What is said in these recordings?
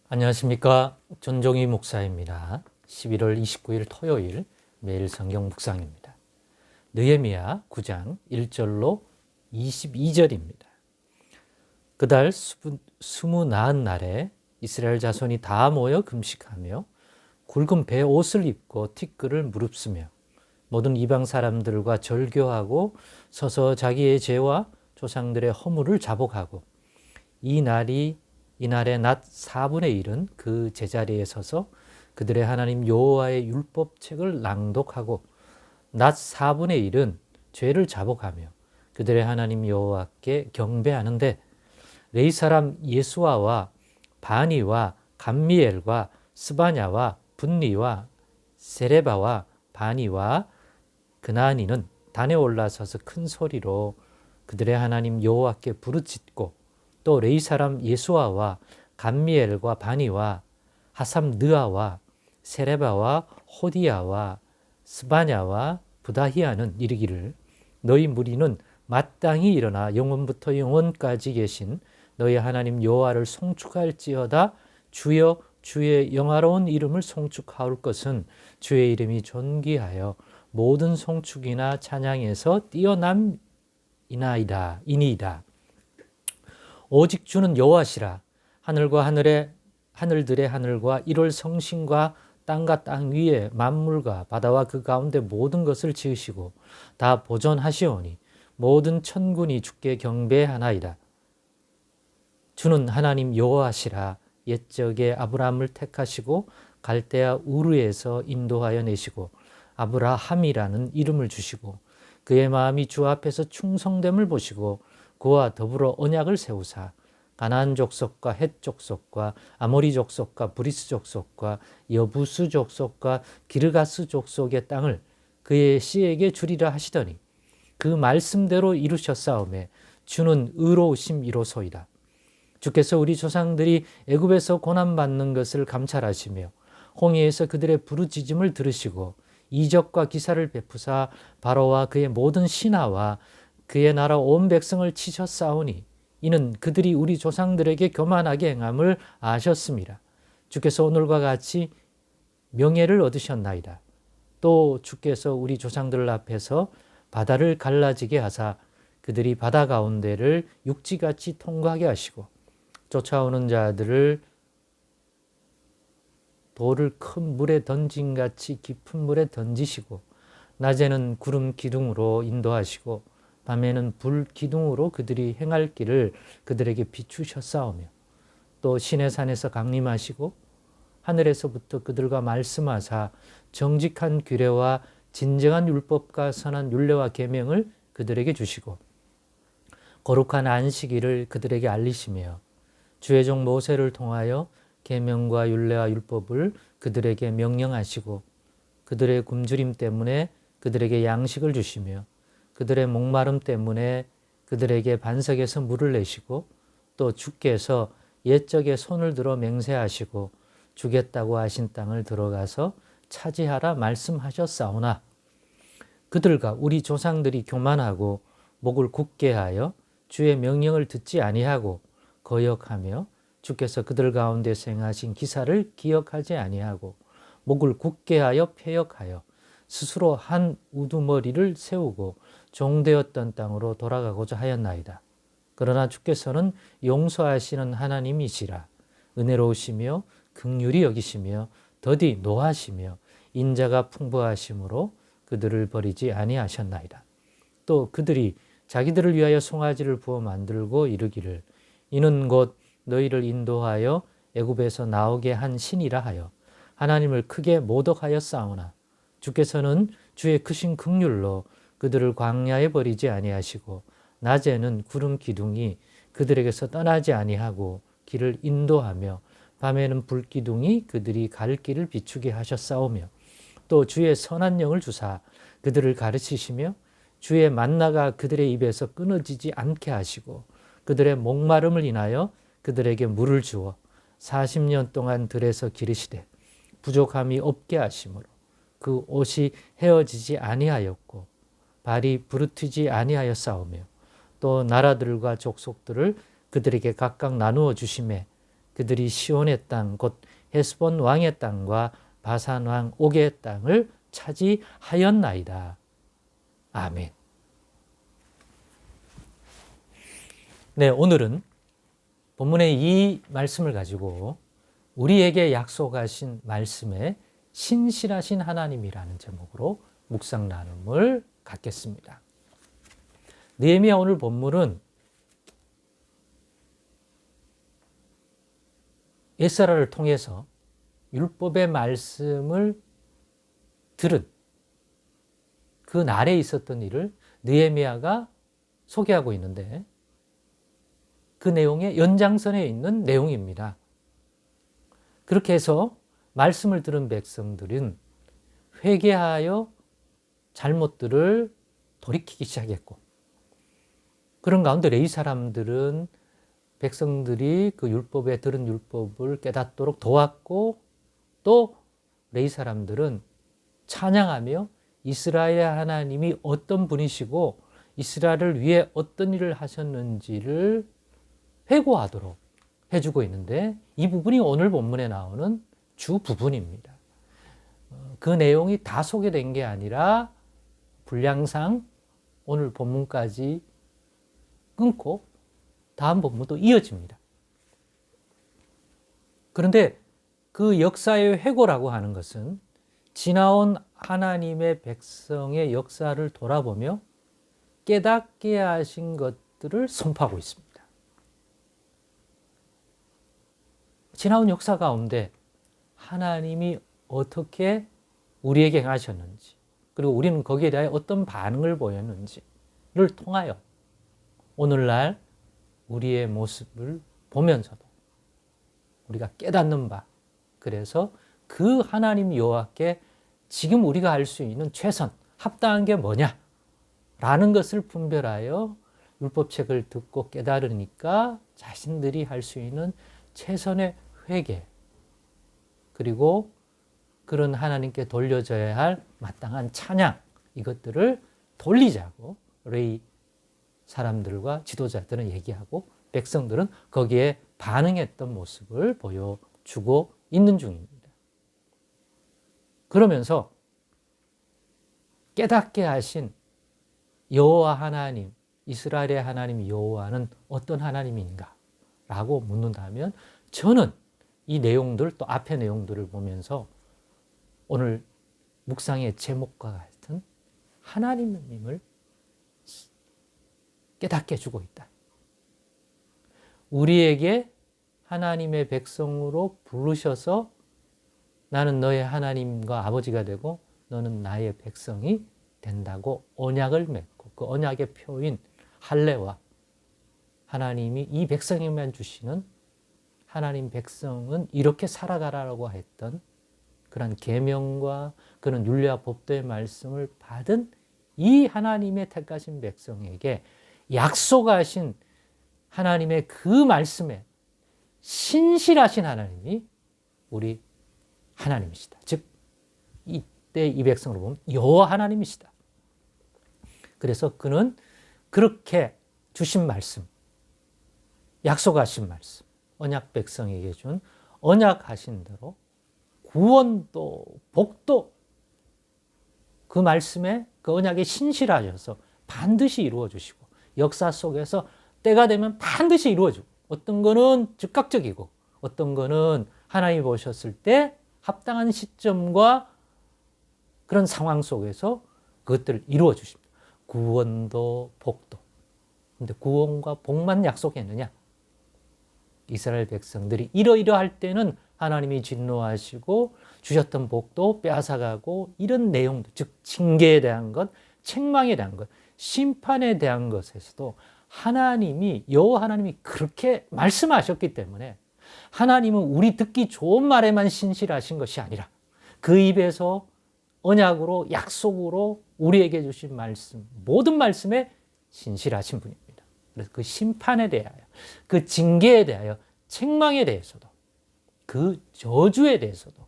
안녕하십니까. 전종희 목사입니다. 11월 29일 토요일 매일 성경 묵상입니다. 느헤미야 9장 1절로 22절입니다. 그달 스무 나흔 날에 이스라엘 자손이 다 모여 금식하며 굵은 배 옷을 입고 티끌을 무릅쓰며 모든 이방 사람들과 절교하고 서서 자기의 죄와 조상들의 허물을 자복하고 이날의 낮 4분의 1은 그 제자리에 서서 그들의 하나님 여호와의 율법책을 낭독하고 낮 4분의 1은 죄를 자복하며 그들의 하나님 여호와께 경배하는데 레위 사람 예수아와 바니와 감미엘과 스바냐와 분니와 세레바와 바니와 그나니는 단에 올라서서 큰 소리로 그들의 하나님 여호와께 부르짖고 또 레위 사람 예수아와 감미엘과 바니와 하삼느아와 세레바와 호디야와 스바냐와 부다히아는 이르기를 너희 무리는 마땅히 일어나 영원부터 영원까지 계신 너희 하나님 여호와를 송축할지어다. 주여 주의 영화로운 이름을 송축하올 것은 주의 이름이 존귀하여 모든 송축이나 찬양에서 뛰어남이니이다. 오직 주는 여호와시라. 하늘과 하늘들의 하늘과 1월 성신과 땅과 땅 위에 만물과 바다와 그 가운데 모든 것을 지으시고 다 보존하시오니 모든 천군이 주께 경배하나이다. 주는 하나님 여호와시라. 옛적에 아브라함을 택하시고 갈대아 우르에서 인도하여 내시고 아브라함이라는 이름을 주시고 그의 마음이 주 앞에서 충성됨을 보시고 그와 더불어 언약을 세우사 가나안 족속과 헷 족속과 아모리 족속과 브리스 족속과 여부스 족속과 기르가스 족속의 땅을 그의 씨에게 주리라 하시더니 그 말씀대로 이루셨사오매 주는 의로우심이로소이다. 주께서 우리 조상들이 애굽에서 고난받는 것을 감찰하시며 홍해에서 그들의 부르짖음을 들으시고 이적과 기사를 베푸사 바로와 그의 모든 신하와 그의 나라 온 백성을 치셨사오니 이는 그들이 우리 조상들에게 교만하게 행함을 아셨습니다. 주께서 오늘과 같이 명예를 얻으셨나이다. 또 주께서 우리 조상들 앞에서 바다를 갈라지게 하사 그들이 바다 가운데를 육지같이 통과하게 하시고 쫓아오는 자들을 돌을 큰 물에 던진같이 깊은 물에 던지시고 낮에는 구름 기둥으로 인도하시고 밤에는 불 기둥으로 그들이 행할 길을 그들에게 비추셨사오며 또 시내 산에서 강림하시고 하늘에서부터 그들과 말씀하사 정직한 규례와 진정한 율법과 선한 율례와 계명을 그들에게 주시고 거룩한 안식일을 그들에게 알리시며 주의 종 모세를 통하여 계명과 율례와 율법을 그들에게 명령하시고 그들의 굶주림 때문에 그들에게 양식을 주시며 그들의 목마름 때문에 그들에게 반석에서 물을 내시고 또 주께서 옛적에 손을 들어 맹세하시고 주겠다고 하신 땅을 들어가서 차지하라 말씀하셨사오나 그들과 우리 조상들이 교만하고 목을 굳게 하여 주의 명령을 듣지 아니하고 거역하며 주께서 그들 가운데서 행하신 기사를 기억하지 아니하고 목을 굳게 하여 패역하여 스스로 한 우두머리를 세우고 종되었던 땅으로 돌아가고자 하였나이다. 그러나 주께서는 용서하시는 하나님이시라. 은혜로우시며 긍휼히 여기시며 더디 노하시며 인자가 풍부하심으로 그들을 버리지 아니하셨나이다. 또 그들이 자기들을 위하여 송아지를 부어 만들고 이르기를 이는 곧 너희를 인도하여 애굽에서 나오게 한 신이라 하여 하나님을 크게 모독하였사오나 주께서는 주의 크신 긍휼로 그들을 광야에 버리지 아니하시고 낮에는 구름 기둥이 그들에게서 떠나지 아니하고 길을 인도하며 밤에는 불 기둥이 그들이 갈 길을 비추게 하셨사오며 또 주의 선한 영을 주사 그들을 가르치시며 주의 만나가 그들의 입에서 끊어지지 않게 하시고 그들의 목마름을 인하여 그들에게 물을 주어 40년 동안 들에서 기르시되 부족함이 없게 하심으로 그 옷이 헤어지지 아니하였고 발이 부르트지 아니하였사오며 또 나라들과 족속들을 그들에게 각각 나누어 주심에 그들이 시온의 땅 곧 헤스본 왕의 땅과 바산 왕 옥의 땅을 차지하였나이다. 아멘. 네, 오늘은 본문의 이 말씀을 가지고 우리에게 약속하신 말씀에 신실하신 하나님이라는 제목으로 묵상 나눔을 갖겠습니다. 느헤미야 오늘 본문은 에스라를 통해서 율법의 말씀을 들은 그 날에 있었던 일을 느헤미야가 소개하고 있는데 그 내용의 연장선에 있는 내용입니다. 그렇게 해서 말씀을 들은 백성들은 회개하여 잘못들을 돌이키기 시작했고, 그런 가운데 레위 사람들은 백성들이 그 율법에 들은 율법을 깨닫도록 도왔고, 또 레위 사람들은 찬양하며 이스라엘 하나님이 어떤 분이시고 이스라엘을 위해 어떤 일을 하셨는지를 회고하도록 해주고 있는데, 이 부분이 오늘 본문에 나오는 주 부분입니다. 그 내용이 다 소개된 게 아니라 분량상 오늘 본문까지 끊고 다음 본문도 이어집니다. 그런데 그 역사의 회고라고 하는 것은 지나온 하나님의 백성의 역사를 돌아보며 깨닫게 하신 것들을 선포하고 있습니다. 지나온 역사 가운데 하나님이 어떻게 우리에게 행하셨는지, 그리고 우리는 거기에 대하여 어떤 반응을 보였는지를 통하여 오늘날 우리의 모습을 보면서도 우리가 깨닫는 바, 그래서 그 하나님 여호와께 지금 우리가 할 수 있는 최선, 합당한 게 뭐냐라는 것을 분별하여 율법책을 듣고 깨달으니까 자신들이 할 수 있는 최선의 회개, 그리고 그런 하나님께 돌려져야 할 마땅한 찬양, 이것들을 돌리자고 레위 사람들과 지도자들은 얘기하고 백성들은 거기에 반응했던 모습을 보여주고 있는 중입니다. 그러면서 깨닫게 하신 여호와 하나님, 이스라엘의 하나님 여호와는 어떤 하나님인가? 라고 묻는다면 저는 이 내용들, 또 앞의 내용들을 보면서 오늘 묵상의 제목과 같은 하나님을 깨닫게 해주고 있다. 우리에게 하나님의 백성으로 부르셔서 나는 너의 하나님과 아버지가 되고 너는 나의 백성이 된다고 언약을 맺고, 그 언약의 표인 할례와 하나님이 이 백성에만 주시는 하나님 백성은 이렇게 살아가라고 했던 그런 계명과 그런 율례와 법도의 말씀을 받은 이 하나님의 택하신 백성에게 약속하신 하나님의 그 말씀에 신실하신 하나님이 우리 하나님이시다. 즉 이때 이 백성으로 보면 여호와 하나님이시다. 그래서 그는 그렇게 주신 말씀, 약속하신 말씀, 언약 백성에게 준 언약하신 대로 구원도 복도 그 말씀에 그 언약에 신실하셔서 반드시 이루어 주시고, 역사 속에서 때가 되면 반드시 이루어지고, 어떤 거는 즉각적이고 어떤 거는 하나님이 보셨을 때 합당한 시점과 그런 상황 속에서 그것들을 이루어 주십니다. 구원도 복도. 근데 구원과 복만 약속했느냐? 이스라엘 백성들이 이러이러할 때는 하나님이 진노하시고 주셨던 복도 빼앗아가고, 이런 내용들, 즉 징계에 대한 것, 책망에 대한 것, 심판에 대한 것에서도 하나님이, 여호와 하나님이 그렇게 말씀하셨기 때문에 하나님은 우리 듣기 좋은 말에만 신실하신 것이 아니라 그 입에서 언약으로, 약속으로 우리에게 주신 말씀, 모든 말씀에 신실하신 분입니다. 그래서 그 심판에 대하여, 그 징계에 대하여, 책망에 대해서도, 그 저주에 대해서도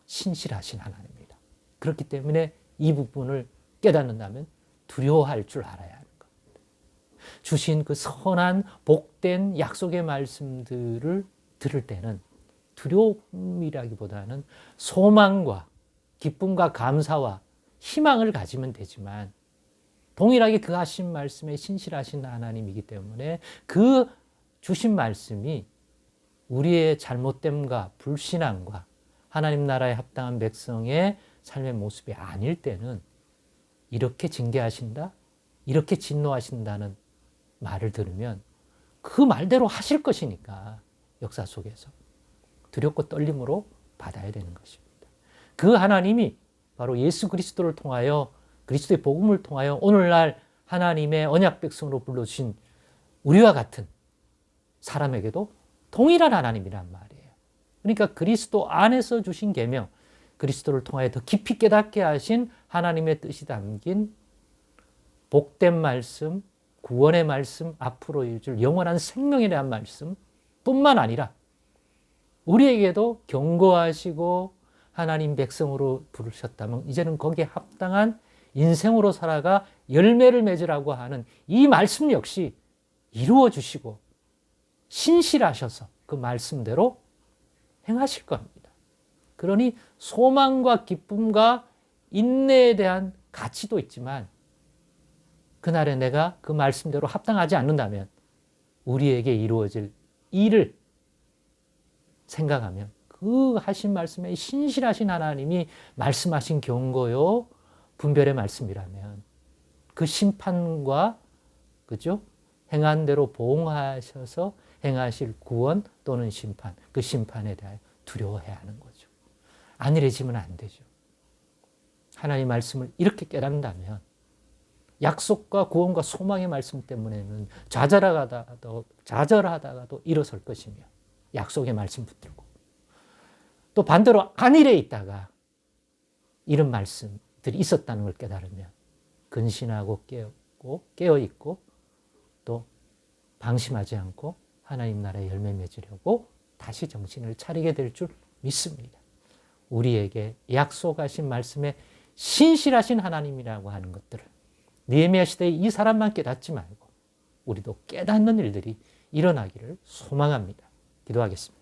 신실하신 하나님입니다. 그렇기 때문에 이 부분을 깨닫는다면 두려워할 줄 알아야 하는 겁니다. 주신 그 선한 복된 약속의 말씀들을 들을 때는 두려움이라기보다는 소망과 기쁨과 감사와 희망을 가지면 되지만 동일하게 그 하신 말씀에 신실하신 하나님이기 때문에 그 주신 말씀이 우리의 잘못됨과 불신앙과 하나님 나라에 합당한 백성의 삶의 모습이 아닐 때는 이렇게 징계하신다? 이렇게 진노하신다는 말을 들으면 그 말대로 하실 것이니까 역사 속에서 두렵고 떨림으로 받아야 되는 것입니다. 그 하나님이 바로 예수 그리스도를 통하여 그리스도의 복음을 통하여 오늘날 하나님의 언약 백성으로 불러주신 우리와 같은 사람에게도 동일한 하나님이란 말이에요. 그러니까 그리스도 안에서 주신 계명, 그리스도를 통하여 더 깊이 깨닫게 하신 하나님의 뜻이 담긴 복된 말씀, 구원의 말씀, 앞으로 이룰 영원한 생명에 대한 말씀 뿐만 아니라 우리에게도 경고하시고 하나님 백성으로 부르셨다면 이제는 거기에 합당한 인생으로 살아가 열매를 맺으라고 하는 이 말씀 역시 이루어 주시고 신실하셔서 그 말씀대로 행하실 겁니다. 그러니 소망과 기쁨과 인내에 대한 가치도 있지만 그날에 내가 그 말씀대로 합당하지 않는다면 우리에게 이루어질 일을 생각하면 그 하신 말씀에 신실하신 하나님이 말씀하신 경고요 분별의 말씀이라면 그 심판과 그죠? 행한 대로 보응하셔서 행하실 구원 또는 심판, 그 심판에 대하여 두려워해야 하는 거죠. 안일해지면 안 되죠. 하나님 말씀을 이렇게 깨닫는다면 약속과 구원과 소망의 말씀 때문에는 좌절하다가도 일어설 것이며 약속의 말씀 붙들고 또 반대로 안일해 있다가 이런 말씀들이 있었다는 걸 깨달으면 근신하고 깨어있고 또 방심하지 않고 하나님 나라의 열매 맺으려고 다시 정신을 차리게 될 줄 믿습니다. 우리에게 약속하신 말씀에 신실하신 하나님이라고 하는 것들을 느헤미야 시대에 이 사람만 깨닫지 말고 우리도 깨닫는 일들이 일어나기를 소망합니다. 기도하겠습니다.